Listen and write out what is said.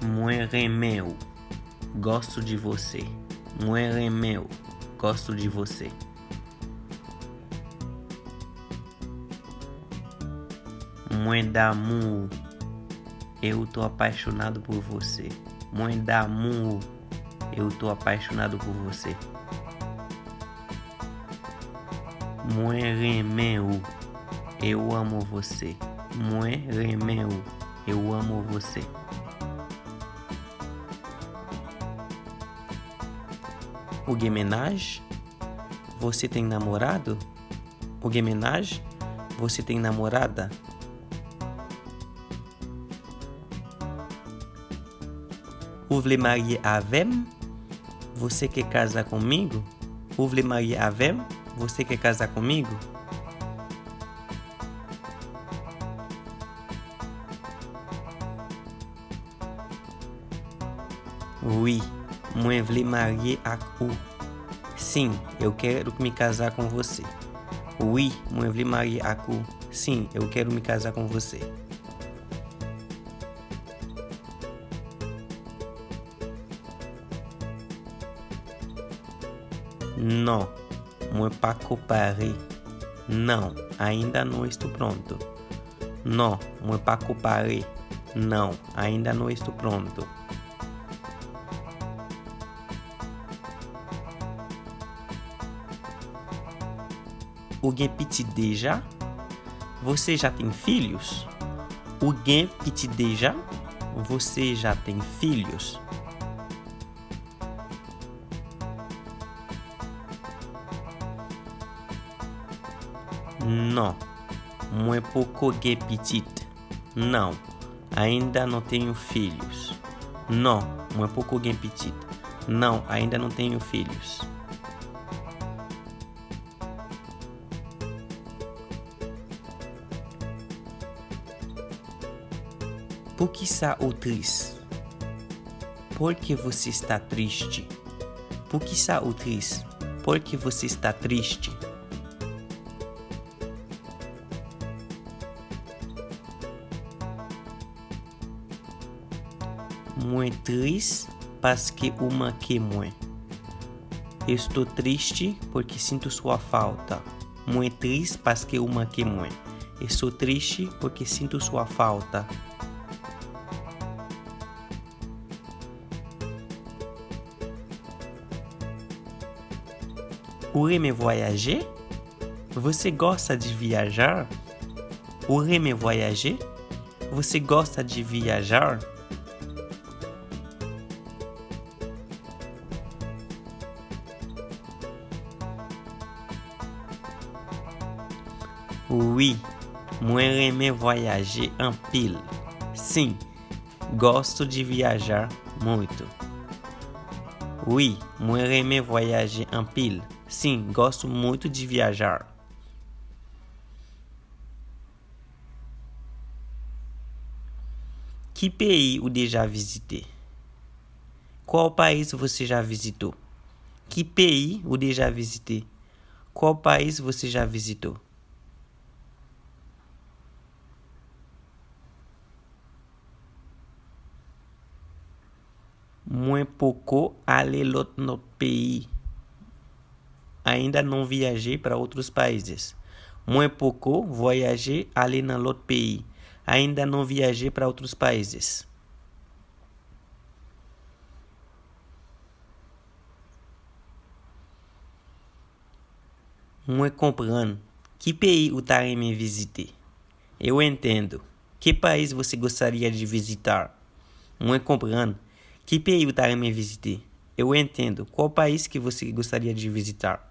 Mulher meu, gosto de você. Mulher meu, gosto de você. Mãe d'amour, eu tô apaixonado por você. Mãe d'amour, eu tô apaixonado por você. Mulher meu, eu amo você. Mulher meu, eu amo você. O que ménage? Você tem namorado? O que ménage? Você tem namorada? Vous voulez marier avec? Você quer casar comigo? Vous voulez marier avec? Você quer casar comigo? Oui, moi voulais marier avec vous. Sim, eu quero me casar com você. Oui, moi voulais marier avec vous. Sim, eu quero me casar com você. Não, moi pas préparé. Não, ainda não estou pronto. Não, moi pas préparé. Não, ainda não estou pronto. Alguém petit déjà? Você já tem filhos? Alguém petit déjà? Você já tem filhos? Não, moi pouco que petit. Não, ainda não tenho filhos. Não, moi pouco que petit. Não, ainda não tenho filhos. Por que está triste? Por que você está triste? Por que está triste? Por que você está triste? Muito triste parce que uma que moi. Estou triste porque sinto sua falta. Muito triste parce que uma que moi. Estou triste porque sinto sua falta. Vous aimez voyager? Você gosta de viajar? Vous aimez voyager? Você gosta de viajar? Oui, moi aimé voyager en pile. Sim, gosto de viajar muito. Oui, moi aimé voyager en pile. Sim, gosto muito de viajar. Que pays vous déjà visité? Qual país você já visitou? Que pays vous déjà visité? Qual país você já visitou? Moi pouco aller l'autre pays. Ainda não viajei para outros países. Moi pouco voyager aller dans l'autre pays. Ainda não viajei para outros países. Moi comprendre. Que pays vous aimez visiter? Eu entendo. Que país você gostaria de visitar? Moi comprendre. Que pays vous aimez visiter? Eu entendo. Qual país que você gostaria de visitar?